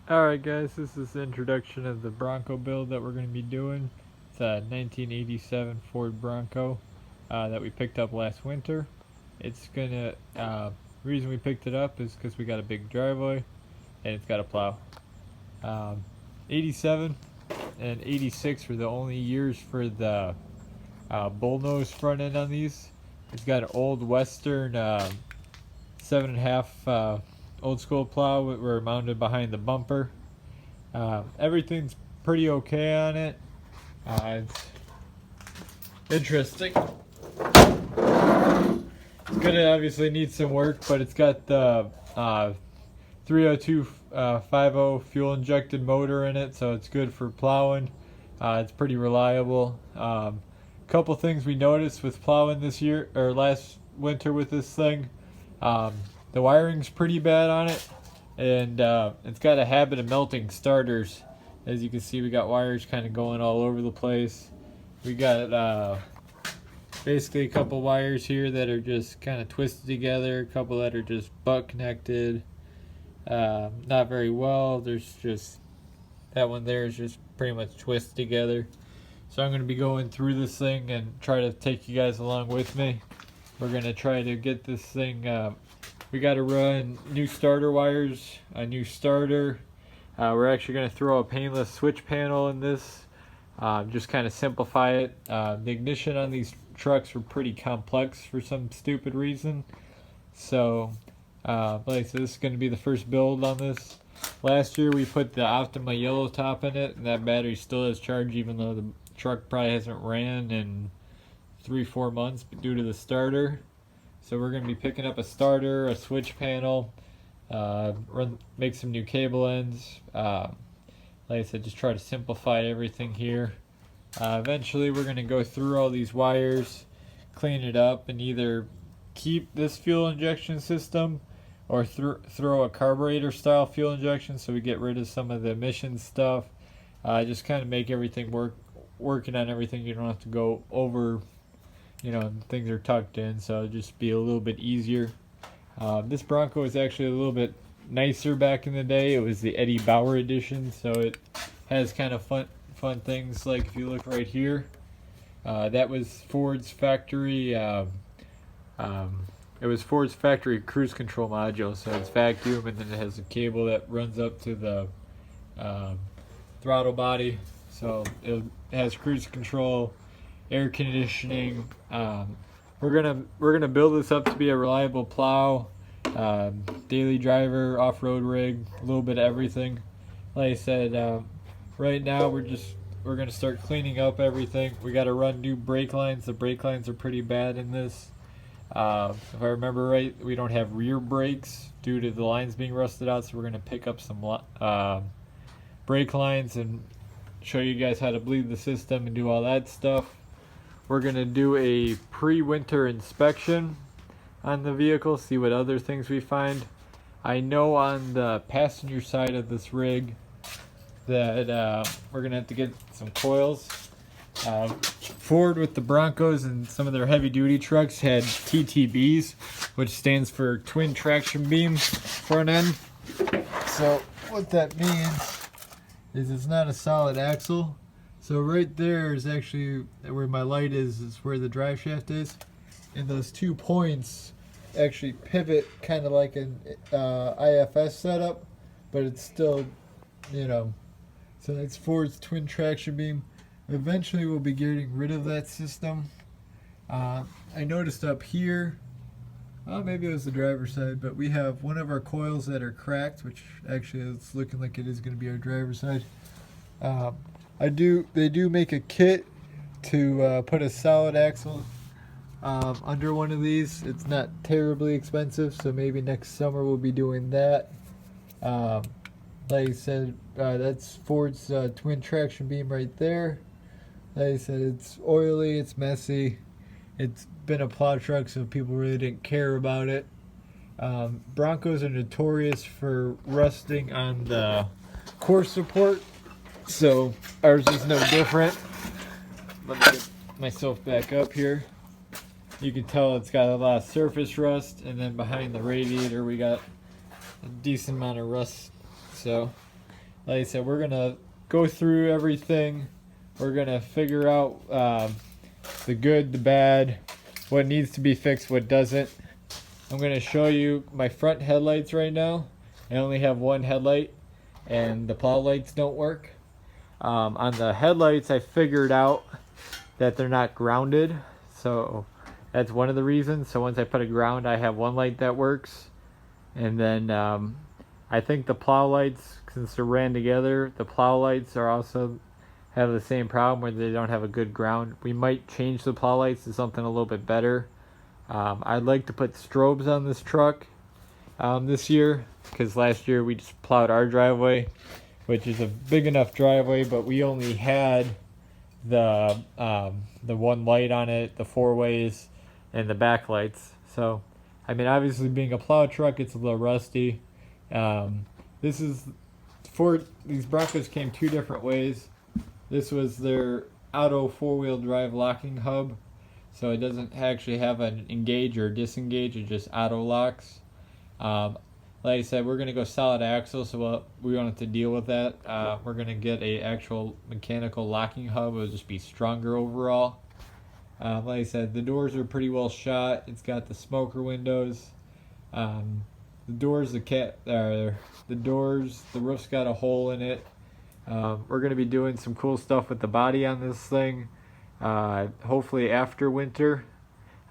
Alright guys, this is the introduction of the Bronco build that we're going to be doing. It's a 1987 Ford Bronco that we picked up last winter. It's gonna, reason we picked it up is because we got a big driveway and it's got a plow. 87 and 86 were the only years for the bullnose front end on these. It's got an old Western 7.5 old school plow that were mounted behind the bumper. Everything's pretty okay on it. It's interesting. It's gonna obviously need some work, but it's got the 30250 fuel injected motor in it, so it's good for plowing. It's pretty reliable. Couple things we noticed with plowing this year or last winter with this thing. The wiring's pretty bad on it, and it's got a habit of melting starters. As you can see, we got wires kind of going all over the place. We got basically a couple wires here that are just kind of twisted together, a couple that are just butt connected, not very well. There's just that one there is just pretty much twisted together. So I'm going to be going through this thing and try to take you guys along with me. We're going to try to get this thing, we got to run new starter wires, a new starter. We're actually going to throw a painless switch panel in this, just kind of simplify it. The ignition on these trucks were pretty complex for some stupid reason. So, like I said, this is going to be the first build on this. Last year we put the Optima yellow top in it, and that battery still has charge even though the truck probably hasn't ran in 3-4 months due to the starter. So we're going to be picking up a starter, a switch panel, make some new cable ends. Like I said, just try to simplify everything here. Eventually we're going to go through all these wires, clean it up, and either keep this fuel injection system or throw a carburetor style fuel injection so we get rid of some of the emissions stuff. Just kind of make everything working on everything. You don't have to go over, things are tucked in, so it'll just be a little bit easier. This Bronco is actually a little bit nicer back in the day. It was the Eddie Bauer edition, so it has kind of fun things. Like if you look right here, that was Ford's factory. It was Ford's factory cruise control module, so it's vacuum, and then it has a cable that runs up to the throttle body. So it has cruise control, air conditioning. We're gonna build this up to be a reliable plow, daily driver, off-road rig, a little bit of everything. Like I said, right now we're gonna start cleaning up everything. We got to run new brake lines. The brake lines are pretty bad in this. If I remember right, we don't have rear brakes due to the lines being rusted out, so we're gonna pick up some brake lines and show you guys how to bleed the system and do all that stuff. We're gonna do a pre-winter inspection on the vehicle, see what other things we find. I know on the passenger side of this rig that we're gonna have to get some coils. Ford with the Broncos and some of their heavy duty trucks had TTBs, which stands for twin traction beam front end. So what that means is it's not a solid axle. So right there is actually where my light is where the drive shaft is, and those 2 points actually pivot kind of like an IFS setup, but it's still, so that's Ford's twin traction beam. Eventually we'll be getting rid of that system. I noticed up here, maybe it was the driver's side, but we have one of our coils that are cracked, which actually it's looking like it is going to be our driver's side. They do make a kit to put a solid axle under one of these. It's not terribly expensive, so maybe next summer we'll be doing that. Like I said, that's Ford's twin traction beam right there. Like I said, it's oily, it's messy. It's been a plow truck, so people really didn't care about it. Broncos are notorious for rusting on the core support, so ours is no different. Let me get myself back up here. You can tell it's got a lot of surface rust, and then behind the radiator we got a decent amount of rust. So Like I said, we're gonna go through everything. We're gonna figure out the good, the bad, what needs to be fixed, what doesn't. I'm gonna show you my front headlights right now. I only have one headlight, and the plow lights don't work. On the headlights, I figured out that they're not grounded, so that's one of the reasons. So once I put a ground, I have one light that works, and then I think the plow lights, since they're ran together, the plow lights are also have the same problem where they don't have a good ground. We might change the plow lights to something a little bit better. I'd like to put strobes on this truck this year, because last year we just plowed our driveway, which is a big enough driveway, but we only had the one light on it, the 4 ways, and the back lights. So, I mean, obviously being a plow truck, it's a little rusty. This is these Broncos came 2 different ways. This was their auto 4-wheel drive locking hub, so it doesn't actually have an engage or disengage, it just auto locks. Like I said, we're going to go solid axle, so we won't have to deal with that. We're going to get a actual mechanical locking hub. It'll just be stronger overall. Like I said, the doors are pretty well shot. It's got the smoker windows. The doors, the roof's got a hole in it. We're going to be doing some cool stuff with the body on this thing, hopefully after winter.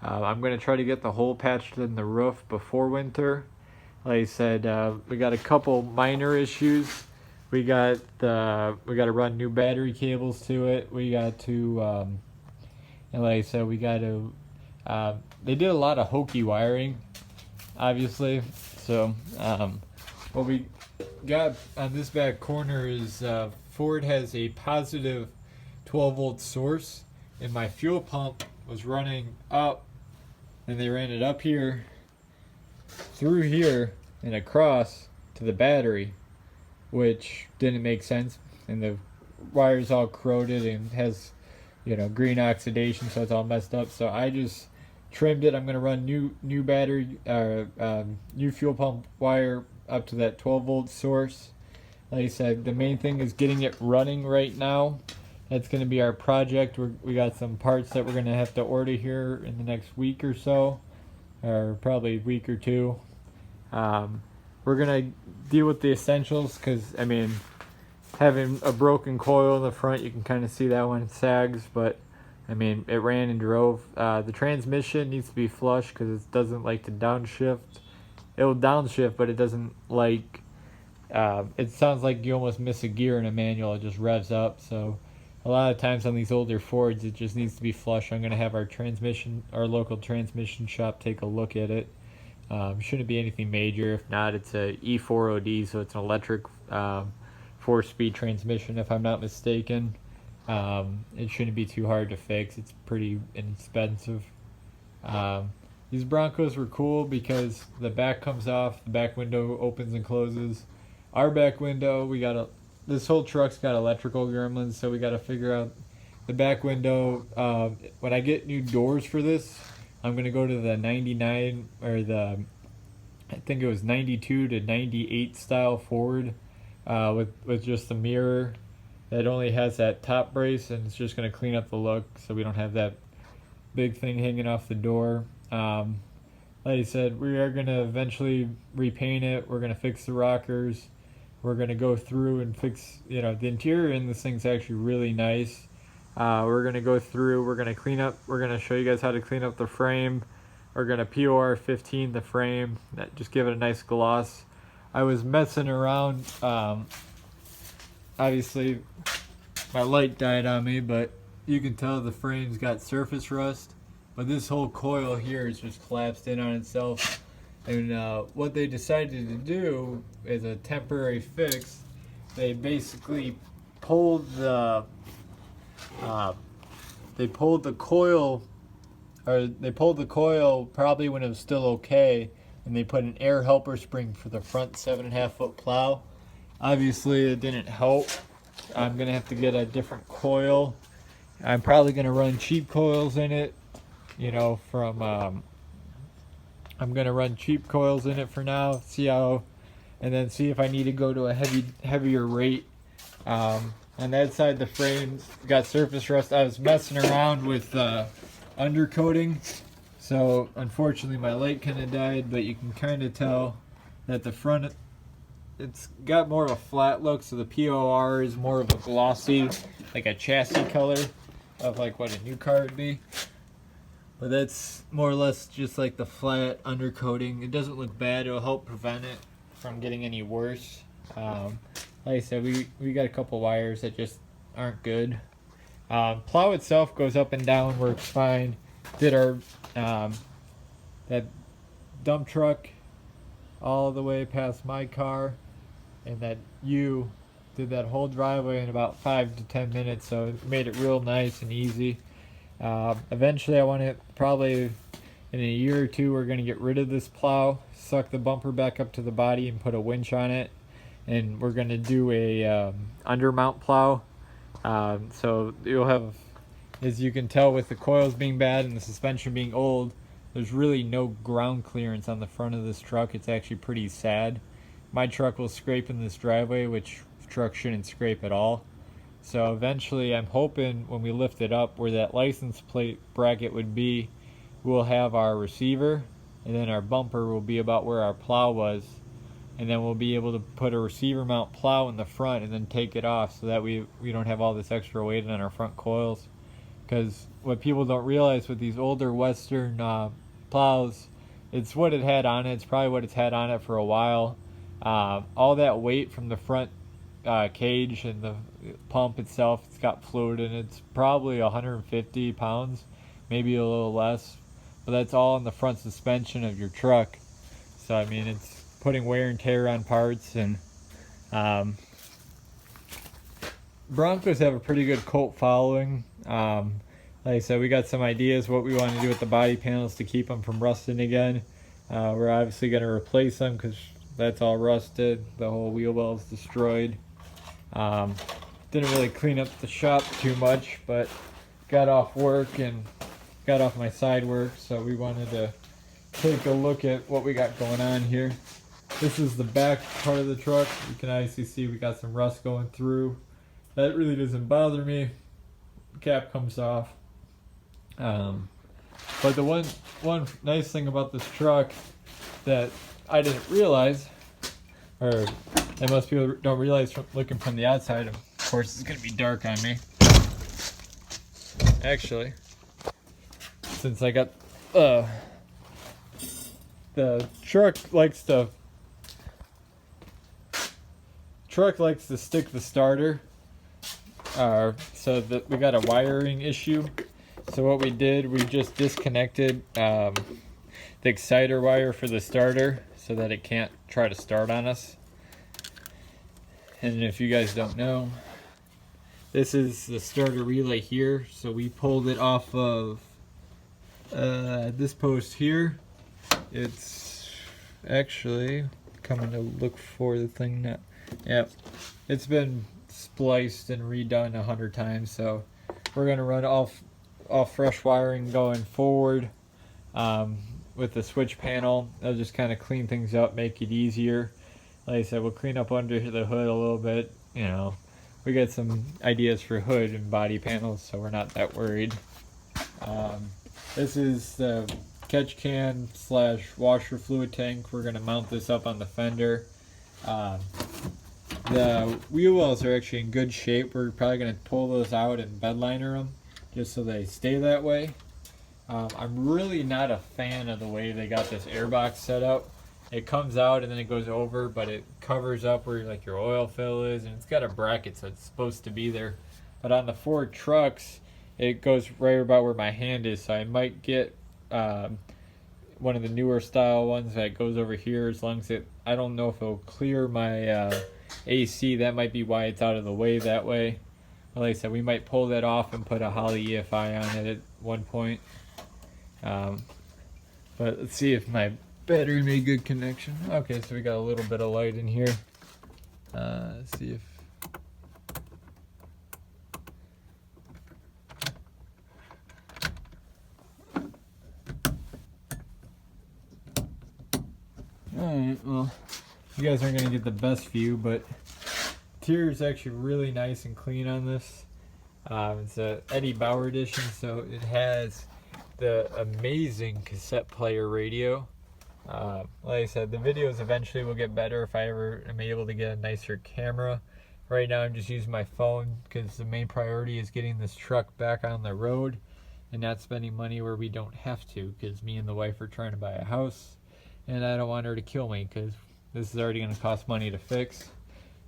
I'm going to try to get the hole patched in the roof before winter. Like I said, we got a couple minor issues. We got to run new battery cables to it. We got to, and like I said, we got to. They did a lot of hokey wiring, obviously. So, what we got on this back corner is Ford has a positive 12-volt source, and my fuel pump was running up, and they ran it up here, through here, and across to the battery, which didn't make sense. And the wire's all corroded and has, green oxidation, so it's all messed up. So I just trimmed it. I'm gonna run new battery, new fuel pump wire up to that 12-volt source. Like I said, the main thing is getting it running right now. That's going to be our project. We got some parts that we're going to have to order here in the next week or so, or probably a week or 2. We're going to deal with the essentials, because, I mean, having a broken coil in the front, you can kind of see that when it sags, but, I mean, it ran and drove. The transmission needs to be flush because it doesn't like to downshift. It'll downshift, but it doesn't like, it sounds like you almost miss a gear in a manual. It just revs up. So a lot of times on these older Fords, it just needs to be flush. I'm going to have our local transmission shop take a look at it. Shouldn't be anything major. If not, it's a E4OD, so it's an electric 4-speed transmission, if I'm not mistaken. It shouldn't be too hard to fix. It's pretty inexpensive. These Broncos were cool because the back comes off, the back window opens and closes. Our back window, this whole truck's got electrical gremlins, so we got to figure out the back window. When I get new doors for this, I'm going to go to the 99, or I think it was 92 to 98 style Ford, with just the mirror that only has that top brace, and it's just going to clean up the look so we don't have that big thing hanging off the door. Like I said, we are going to eventually repaint it. We're going to fix the rockers. We're going to go through and fix, the interior in this thing's actually really nice. We're going to go through, we're going to clean up, we're going to show you guys how to clean up the frame. We're going to POR 15 the frame, just give it a nice gloss. I was messing around, obviously my light died on me, but you can tell the frame's got surface rust. But this whole coil here is just collapsed in on itself. And what they decided to do as a temporary fix, they basically pulled the coil probably when it was still okay, and they put an air helper spring for the front 7.5-foot plow. Obviously it didn't help. I'm gonna have to get a different coil. I'm probably gonna run cheap coils in it. I'm gonna run cheap coils in it for now, see how and then see if I need to go to a heavier rate. On that side, the frames got surface rust. I was messing around with undercoating, so unfortunately my light kind of died, but you can kind of tell that the front, it's got more of a flat look, so the POR is more of a glossy, like a chassis color of like what a new car would be. But that's more or less just like the flat undercoating. It doesn't look bad. It'll help prevent it from getting any worse. Like I said, we got a couple wires that just aren't good. Plow itself goes up and down, works fine. Did our that dump truck all the way past my car, and that U did that whole driveway in about 5 to 10 minutes, so it made it real nice and easy. Eventually I want to, probably in a year or two, we're going to get rid of this plow, suck the bumper back up to the body and put a winch on it, and we're going to do a undermount plow. So you'll have, as you can tell with the coils being bad and the suspension being old, there's really no ground clearance on the front of this truck. It's actually pretty sad. My truck will scrape in this driveway, which truck shouldn't scrape at all. So eventually I'm hoping when we lift it up where that license plate bracket would be, we'll have our receiver, and then our bumper will be about where our plow was, and then we'll be able to put a receiver mount plow in the front and then take it off, so that we don't have all this extra weight on our front coils. Because what people don't realize with these older Western plows, it's what it had on it. It's probably what it's had on it for a while. All that weight from the front cage and the pump itself, it's got fluid in it. It's probably 150 pounds, maybe a little less, but that's all in the front suspension of your truck. So I mean, it's putting wear and tear on parts. And Broncos have a pretty good cult following. Like I said, we got some ideas what we want to do with the body panels to keep them from rusting again. We're obviously going to replace them because that's all rusted. The whole wheel well is destroyed. Didn't really clean up the shop too much, but got off work and got off my side work, so we wanted to take a look at what we got going on here. This is the back part of the truck. You can obviously see we got some rust going through. That really doesn't bother me. Cap comes off. But the one nice thing about this truck that I didn't realize, or that most people don't realize from looking from the outside, of course it's going to be dark on me. Actually, since I got the truck likes to stick the starter, so that we got a wiring issue. So what we did, we just disconnected the exciter wire for the starter so that it can't try to start on us. And if you guys don't know, this is the starter relay here. So we pulled it off of this post here. It's actually coming to look for the thing now. Yep, it's been spliced and redone 100 times. So we're gonna run all fresh wiring going forward with the switch panel. That'll just kind of clean things up, make it easier. Like I said, we'll clean up under the hood a little bit. You know, we got some ideas for hood and body panels, so we're not that worried. This is the catch can / washer fluid tank. We're going to mount this up on the fender. The wheel wells are actually in good shape. We're probably going to pull those out and bed liner them just so they stay that way. I'm really not a fan of the way they got this airbox set up. It comes out and then it goes over, but it covers up where like your oil fill is, and it's got a bracket, so it's supposed to be there. But on the Ford trucks, it goes right about where my hand is, so I might get one of the newer style ones that goes over here. As long as I don't know if it'll clear my AC. That might be why it's out of the way that way. But like I said, we might pull that off and put a Holley EFI on it at one point. But let's see if my battery made good connection. Okay, so we got a little bit of light in here. Let's see if... Alright, well, you guys aren't going to get the best view, but interior is actually really nice and clean on this. It's a Eddie Bauer edition, so it has the amazing cassette player radio. Like I said, the videos eventually will get better if I ever am able to get a nicer camera. Right now I'm just using my phone because the main priority is getting this truck back on the road and not spending money where we don't have to, because me and the wife are trying to buy a house and I don't want her to kill me because this is already going to cost money to fix.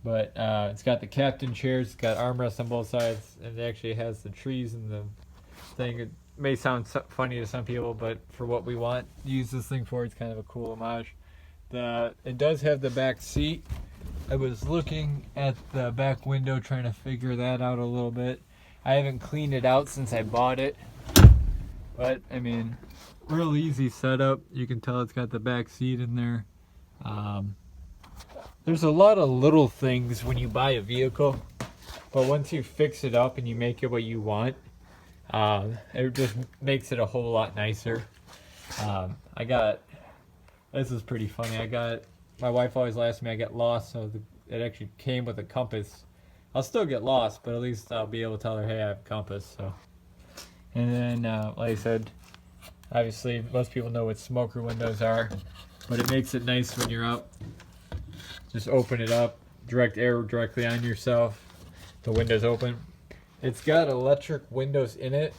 But it's got the captain chairs, it's got armrests on both sides, and it actually has the trees and the thing. It may sound funny to some people, but for what we want to use this thing for, it's kind of a cool homage. It does have the back seat. I was looking at the back window trying to figure that out a little bit. I haven't cleaned it out since I bought it, but I mean, real easy setup. You can tell it's got the back seat in there. There's a lot of little things when you buy a vehicle, but once you fix it up and you make it what you want, it just makes it a whole lot nicer. This is pretty funny. My wife always laughs at me, I get lost, so it actually came with a compass. I'll still get lost, but at least I'll be able to tell her, hey, I have a compass. So, and then, like I said, obviously most people know what smoker windows are, but it makes it nice when you're up. Just open it up, direct air directly on yourself. The window's open. It's got electric windows in it.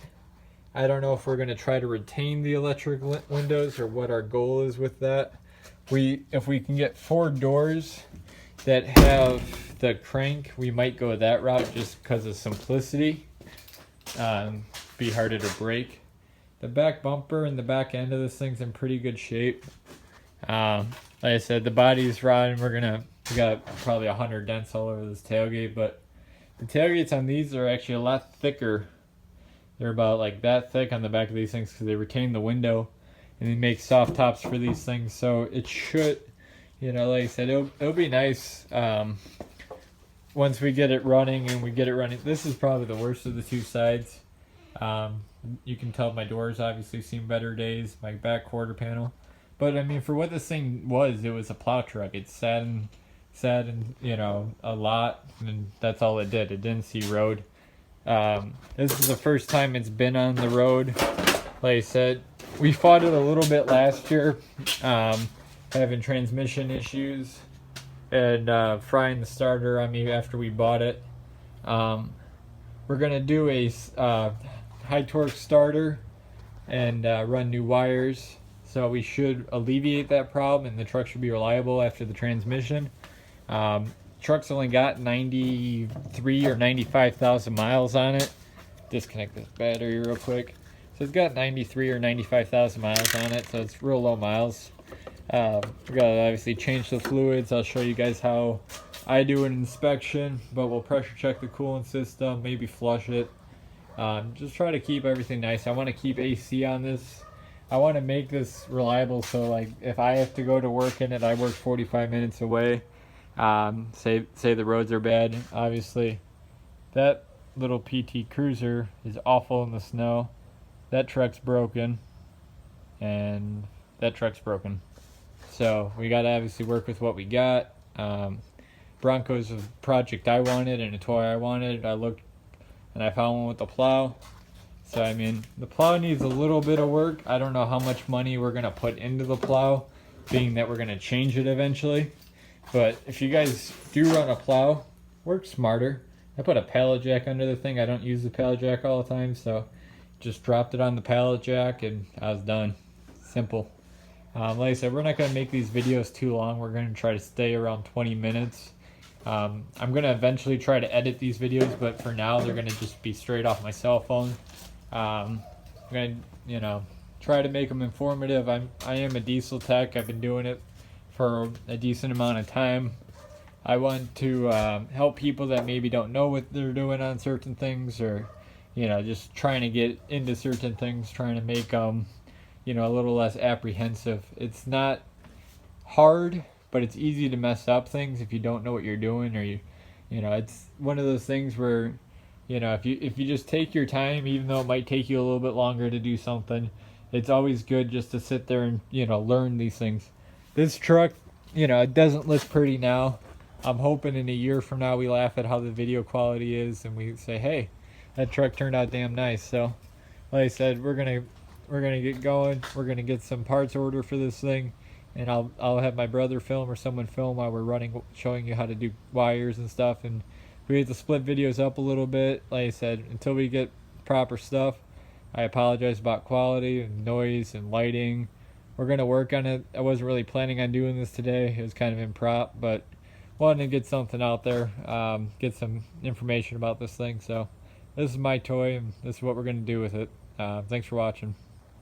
I don't know if we're going to try to retain the electric windows or what our goal is with that. If we can get 4 doors that have the crank, we might go that route just because of simplicity. Be harder to break. The back bumper and the back end of this thing's in pretty good shape. Like I said, the body's rotten. We got probably 100 dents all over this tailgate, but the tailgates on these are actually a lot thicker. They're about like that thick on the back of these things because they retain the window, and they make soft tops for these things. So it should, like I said, it'll be nice once we get it running and we get it running. This is probably the worst of the 2 sides. You can tell my doors obviously seen better days, my back quarter panel. But I mean, for what this thing was, it was a plow truck. It sat in a lot, and that's all it did. It didn't see road. This is the first time it's been on the road. Like I said, we fought it a little bit last year, having transmission issues and frying the starter on me after we bought it. We're gonna do a high torque starter and run new wires. So we should alleviate that problem, and the truck should be reliable after the transmission. Truck's only got 93 or 95,000 miles on it. Disconnect this battery real quick. So it's got 93 or 95,000 miles on it, so it's real low miles. We gotta obviously change the fluids. I'll show you guys how I do an inspection, but we'll pressure check the coolant system, maybe flush it. Just try to keep everything nice. I want to keep AC on this. I want to make this reliable, so like if I have to go to work in it, I work 45 minutes away. Say the roads are bad. Obviously, that little PT Cruiser is awful in the snow. That truck's broken, and that truck's broken. So we got to obviously work with what we got. Bronco's a project I wanted and a toy I wanted. I looked and I found one with the plow. So I mean, the plow needs a little bit of work. I don't know how much money we're gonna put into the plow, being that we're gonna change it eventually. But if you guys do run a plow, work smarter. I put a pallet jack under the thing. I don't use the pallet jack all the time, so just dropped it on the pallet jack and I was done. Simple. Like I said, we're not gonna make these videos too long. We're gonna try to stay around 20 minutes. I'm gonna eventually try to edit these videos, but for now they're gonna just be straight off my cell phone. I'm gonna, try to make them informative. I am a diesel tech. I've been doing it for a decent amount of time. I want to help people that maybe don't know what they're doing on certain things, or just trying to get into certain things, trying to make them a little less apprehensive. It's not hard, but it's easy to mess up things if you don't know what you're doing, or it's one of those things where if you just take your time, even though it might take you a little bit longer to do something, it's always good just to sit there and learn these things. This truck, you know, it doesn't look pretty now. I'm hoping in a year from now we laugh at how the video quality is and we say, hey, that truck turned out damn nice. So like I said, we're gonna get going. We're gonna get some parts order for this thing, and I'll have my brother film or someone film while we're running, showing you how to do wires and stuff. And we have to split videos up a little bit. Like I said, until we get proper stuff, I apologize about quality and noise and lighting. We're gonna work on it. I wasn't really planning on doing this today. It was kind of improp, but wanted to get something out there, get some information about this thing. So this is my toy, and this is what we're gonna do with it. Thanks for watching.